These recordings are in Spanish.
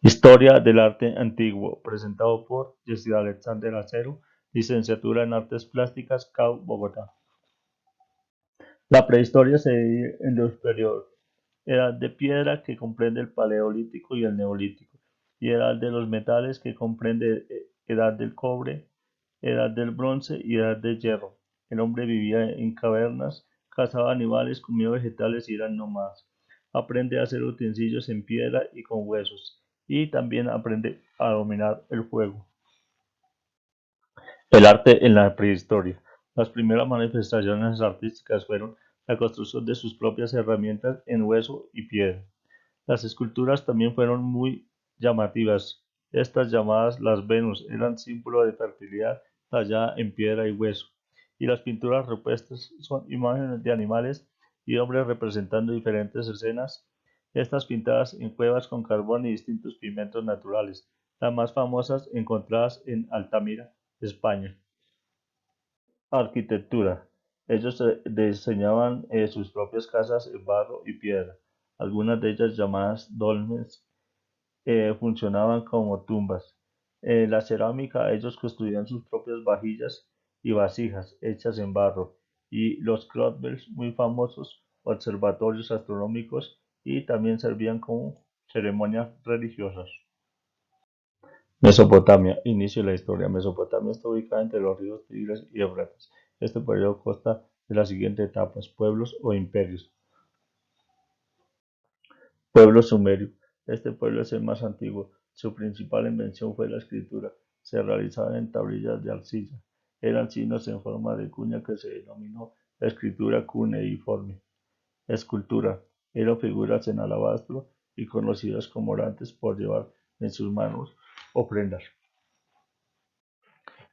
Historia del arte antiguo, presentado por Jesse Alexander Acero, licenciatura en Artes Plásticas, CAU, Bogotá. La prehistoria se divide en dos periodos: edad de piedra, que comprende el paleolítico y el neolítico, y edad de los metales, que comprende edad del cobre, edad del bronce y edad del hierro. El hombre vivía en cavernas, cazaba animales, comía vegetales y era nómadas. Aprende a hacer utensilios en piedra y con huesos, y también aprende a dominar el fuego. El arte en la prehistoria. Las primeras manifestaciones artísticas fueron la construcción de sus propias herramientas en hueso y piedra. Las esculturas también fueron muy llamativas. Estas, llamadas las Venus, eran símbolo de fertilidad tallada en piedra y hueso. Y las pinturas rupestres son imágenes de animales y hombres representando diferentes escenas, estas pintadas en cuevas con carbón y distintos pigmentos naturales, las más famosas encontradas en Altamira, España. Arquitectura. Ellos diseñaban sus propias casas en barro y piedra. Algunas de ellas, llamadas dolmens, funcionaban como tumbas. La cerámica, ellos construían sus propias vajillas y vasijas hechas en barro. Y los crotbels, muy famosos observatorios astronómicos, y también servían como ceremonias religiosas. Mesopotamia. Inicio de la historia. Mesopotamia está ubicada entre los ríos Tigres y Éufrates. Este periodo consta de las siguientes etapas: pueblos o imperios. Pueblo sumerio. Este pueblo es el más antiguo. Su principal invención fue la escritura. Se realizaba en tablillas de arcilla. Eran signos en forma de cuña que se denominó la escritura cuneiforme. Escultura. Eran figuras en alabastro y conocidas como orantes por llevar en sus manos ofrendas.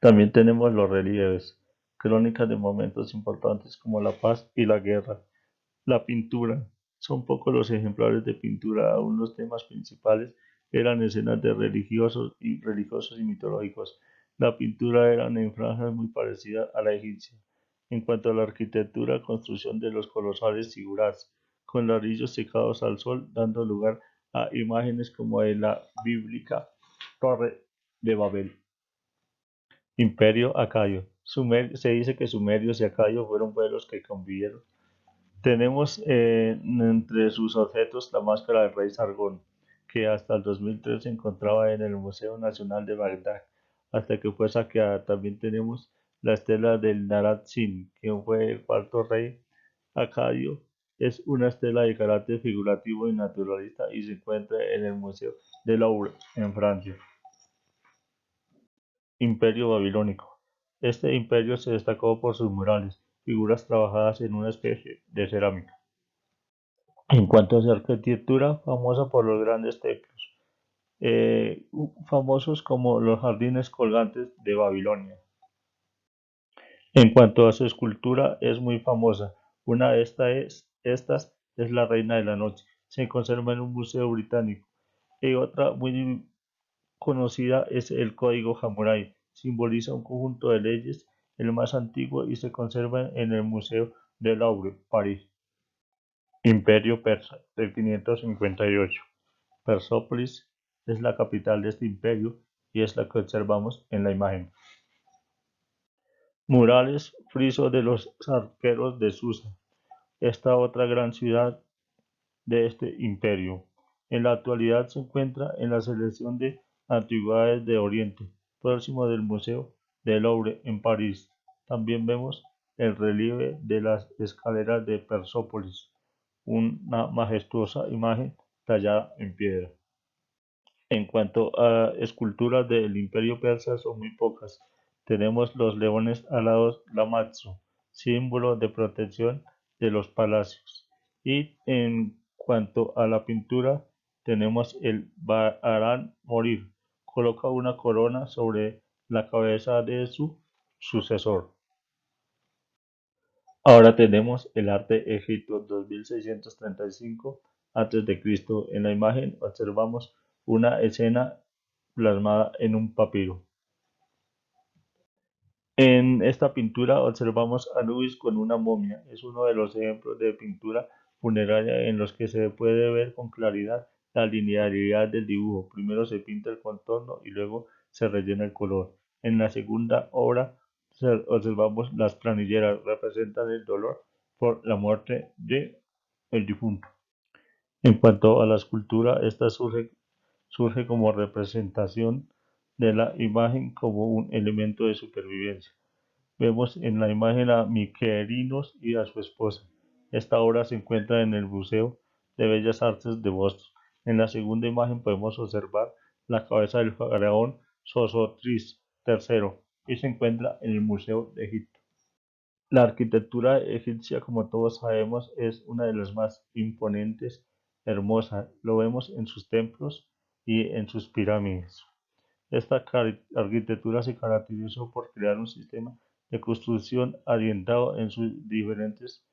También tenemos los relieves, crónicas de momentos importantes como la paz y la guerra. La pintura. Son pocos los ejemplares de pintura, aún los temas principales eran escenas de religiosos y mitológicos. La pintura era en franjas muy parecida a la egipcia. En cuanto a la arquitectura, construcción de los colosales zigurats, con ladrillos secados al sol, dando lugar a imágenes como de la bíblica Torre de Babel. Imperio Acadio. Se dice que Sumerios y Acadios fueron pueblos que convivieron. Tenemos entre sus objetos la máscara del rey Sargón, que hasta el 2003 se encontraba en el Museo Nacional de Bagdad, hasta que fue saqueada. También tenemos la estela del Narat Sin, quien fue el cuarto rey acadio. Es una estela de carácter figurativo y naturalista y se encuentra en el Museo de Louvre, en Francia. Imperio babilónico. Este imperio se destacó por sus murales, figuras trabajadas en una especie de cerámica. En cuanto a su arquitectura, famosa por los grandes templos, famosos como los jardines colgantes de Babilonia. En cuanto a su escultura, es muy famosa. Una de estas es la Reina de la Noche. Se conserva en un museo británico. Y otra muy conocida es el Código Hammurabi. Simboliza un conjunto de leyes, el más antiguo, y se conserva en el Museo del Louvre, París. Imperio persa, del 558. Persópolis es la capital de este imperio y es la que observamos en la imagen. Murales frisos de los arqueros de Susa, esta otra gran ciudad de este imperio. En la actualidad se encuentra en la selección de Antigüedades de Oriente, próximo del Museo del Louvre en París. También vemos el relieve de las escaleras de Persópolis, una majestuosa imagen tallada en piedra. En cuanto a esculturas del Imperio Persa, son muy pocas. Tenemos los leones alados Lamatsu, símbolo de protección de los palacios. Y en cuanto a la pintura, tenemos el Ba'aran Morir, coloca una corona sobre la cabeza de su sucesor. Ahora tenemos el arte Egipto 2635 a.C. En la imagen observamos una escena plasmada en un papiro. En esta pintura observamos a Anubis con una momia. Es uno de los ejemplos de pintura funeraria en los que se puede ver con claridad la linealidad del dibujo. Primero se pinta el contorno y luego se rellena el color. En la segunda obra observamos las planilleras, representan el dolor por la muerte de el difunto. En cuanto a la escultura, esta surge como representación de la imagen como un elemento de supervivencia. Vemos en la imagen a Miquerinos y a su esposa. Esta obra se encuentra en el Museo de Bellas Artes de Boston. En la segunda imagen podemos observar la cabeza del faraón Sosotris III y se encuentra en el Museo de Egipto. La arquitectura egipcia, como todos sabemos, es una de las más imponentes, hermosa. Lo vemos en sus templos y en sus pirámides. Esta arquitectura se caracterizó por crear un sistema de construcción orientado en sus diferentes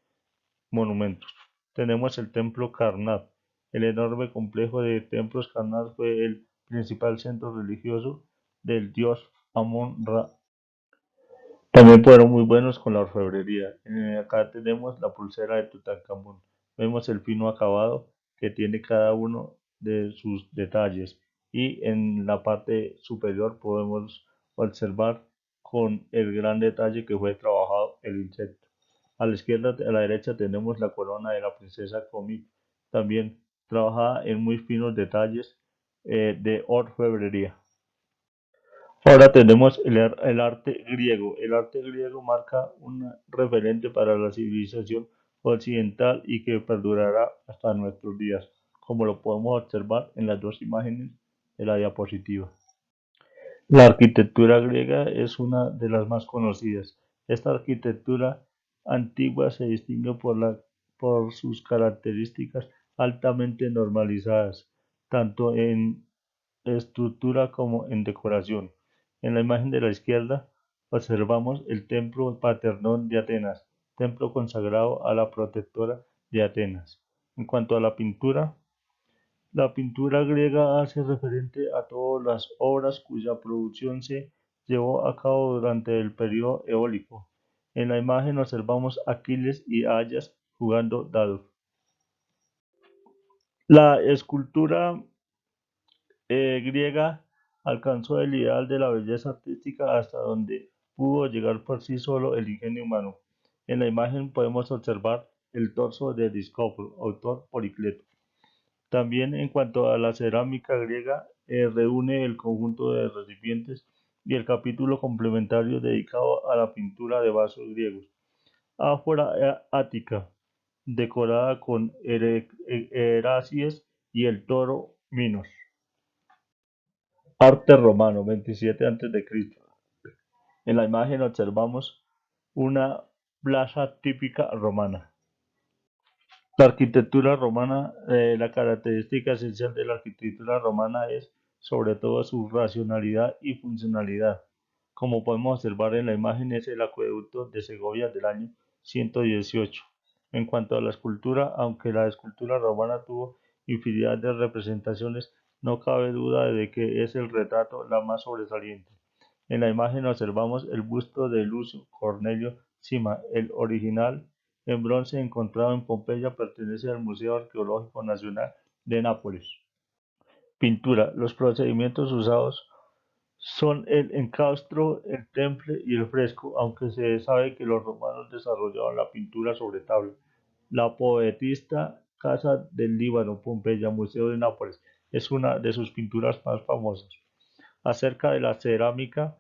monumentos. Tenemos el templo Karnak. El enorme complejo de templos Karnak fue el principal centro religioso del dios Amon-Ra. También fueron muy buenos con la orfebrería. Acá tenemos la pulsera de Tutankamón. Vemos el fino acabado que tiene cada uno de sus detalles. Y en la parte superior podemos observar con el gran detalle que fue trabajado el insecto. A la izquierda, a la derecha tenemos la corona de la princesa Comi, también trabajada en muy finos detalles de orfebrería. Ahora tenemos el arte griego. El arte griego marca un referente para la civilización occidental y que perdurará hasta nuestros días, como lo podemos observar en las dos imágenes de la diapositiva. La arquitectura griega es una de las más conocidas. Esta arquitectura antigua se distingue por sus características altamente normalizadas, tanto en estructura como en decoración. En la imagen de la izquierda observamos el templo Paternón de Atenas, templo consagrado a la protectora de Atenas. En cuanto a la pintura griega hace referente a todas las obras cuya producción se llevó a cabo durante el período eólico. En la imagen observamos a Aquiles y a Ayas jugando dados. La escultura griega alcanzó el ideal de la belleza artística hasta donde pudo llegar por sí solo el ingenio humano. En la imagen podemos observar el torso de Discópulo, autor Polícleto. También en cuanto a la cerámica griega, reúne el conjunto de recipientes y el capítulo complementario dedicado a la pintura de vasos griegos. Áfora ática, decorada con Eracies y el toro Minos. Arte romano, 27 a.C. En la imagen observamos una plaza típica romana. La arquitectura romana, la característica esencial de la arquitectura romana es sobre todo su racionalidad y funcionalidad. Como podemos observar en la imagen es el acueducto de Segovia del año 118. En cuanto a la escultura, aunque la escultura romana tuvo infinidad de representaciones, no cabe duda de que es el retrato la más sobresaliente. En la imagen observamos el busto de Lucio Cornelio Cima, el original en bronce encontrado en Pompeya, pertenece al Museo Arqueológico Nacional de Nápoles. Pintura. Los procedimientos usados son el encastro, el temple y el fresco, aunque se sabe que los romanos desarrollaron la pintura sobre tabla. La poetista Casa del Líbano, Pompeya, Museo de Nápoles, es una de sus pinturas más famosas. Acerca de la cerámica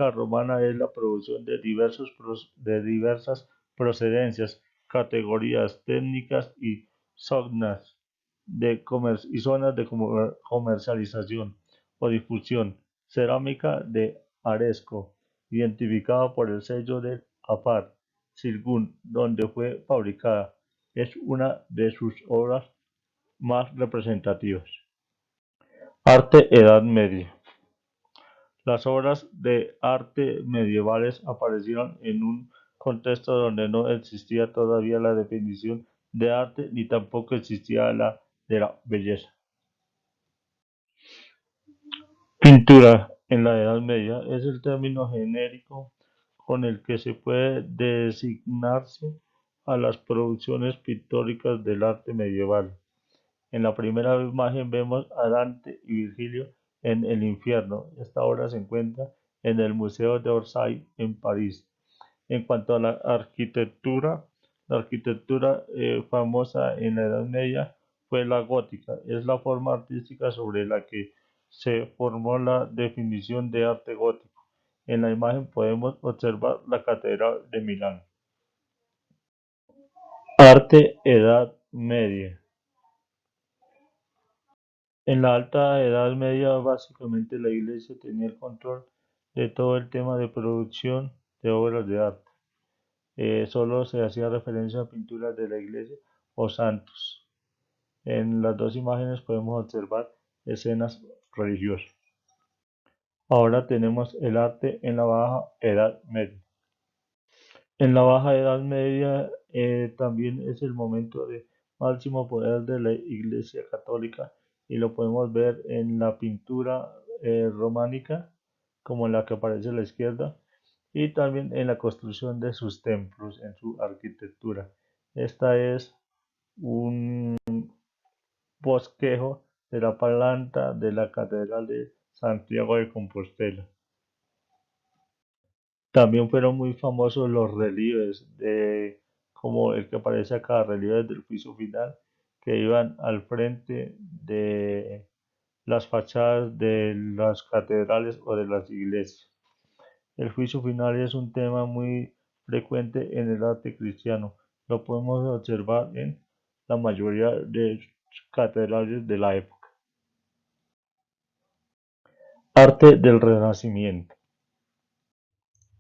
romana es la producción de diversas procedencias, categorías técnicas y zonas de comercialización o difusión. Cerámica de Aresco, identificada por el sello del Afar, Sirgun, donde fue fabricada, es una de sus obras más representativas. Arte Edad Media. Las obras de arte medievales aparecieron en un contexto donde no existía todavía la definición de arte ni tampoco existía la de la belleza. Pintura en la Edad Media es el término genérico con el que se puede designarse a las producciones pictóricas del arte medieval. En la primera imagen vemos a Dante y Virgilio en el infierno. Esta obra se encuentra en el Museo d'Orsay en París. En cuanto a la arquitectura famosa en la Edad Media fue la gótica. Es la forma artística sobre la que se formó la definición de arte gótico. En la imagen podemos observar la Catedral de Milán. Arte Edad Media. En la Alta Edad Media, básicamente la Iglesia tenía el control de todo el tema de producción de obras de arte. Solo se hacía referencia a pinturas de la iglesia o santos. En las dos imágenes podemos observar escenas religiosas. Ahora tenemos el arte en la Baja Edad Media. En la Baja Edad Media también es el momento de máximo poder de la Iglesia Católica y lo podemos ver en la pintura románica, como en la que aparece a la izquierda, y también en la construcción de sus templos, en su arquitectura. Esta es un bosquejo de la planta de la Catedral de Santiago de Compostela. También fueron muy famosos los relieves, como el que aparece acá, relieves del juicio final, que iban al frente de las fachadas de las catedrales o de las iglesias. El juicio final es un tema muy frecuente en el arte cristiano. Lo podemos observar en la mayoría de catedrales de la época. Arte del Renacimiento.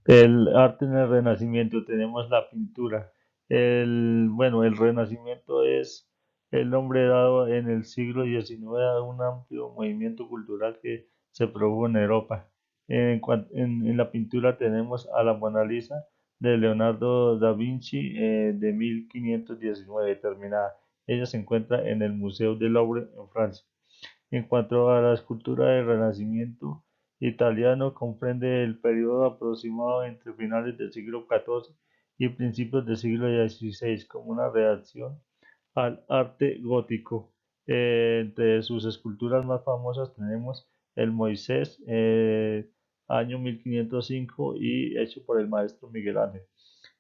El arte en el Renacimiento tenemos la pintura. El Renacimiento es el nombre dado en el siglo XIX a un amplio movimiento cultural que se produjo en Europa. En la pintura tenemos a la Mona Lisa de Leonardo da Vinci de 1519 terminada. Ella se encuentra en el Museo del Louvre en Francia. En cuanto a la escultura del Renacimiento italiano, comprende el periodo aproximado entre finales del siglo XIV y principios del siglo XVI como una reacción al arte gótico. Entre sus esculturas más famosas tenemos el Moisés, año 1505 y hecho por el maestro Miguel Ángel.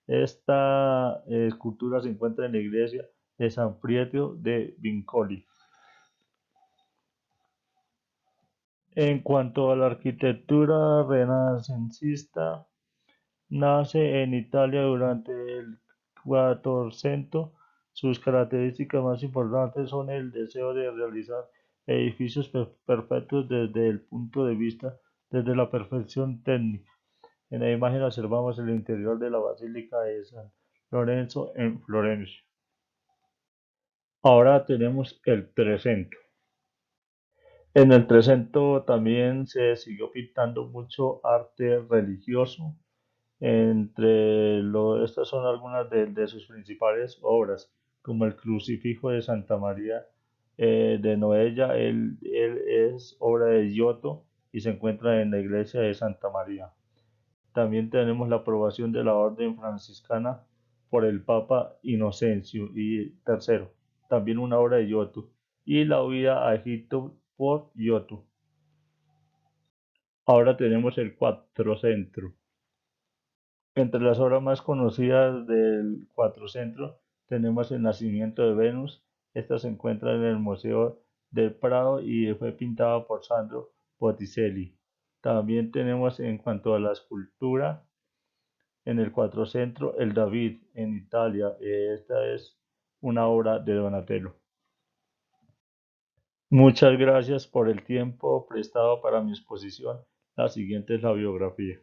Esta escultura se encuentra en la iglesia de San Pietro de Vincoli. En cuanto a la arquitectura renacentista, nace en Italia durante el Quattrocento. Sus características más importantes son el deseo de realizar edificios perfectos desde el punto de vista desde la perfección técnica. En la imagen observamos el interior de la Basílica de San Lorenzo en Florencia. Ahora tenemos el Trecento. En el Trecento también se siguió pintando mucho arte religioso. Estas son algunas de sus principales obras, como el Crucifijo de Santa María de Noella. Él es obra de Giotto y se encuentra en la iglesia de Santa María. También tenemos la aprobación de la orden franciscana por el Papa Inocencio III, también una obra de Giotto, y la huida a Egipto por Giotto. Ahora tenemos el Quattrocento. Entre las obras más conocidas del Quattrocento tenemos El nacimiento de Venus. Esta se encuentra en el Museo del Prado y fue pintada por Sandro Botticelli. También tenemos, en cuanto a la escultura, en el Quattrocento, el David en Italia. Esta es una obra de Donatello. Muchas gracias por el tiempo prestado para mi exposición. La siguiente es la biografía.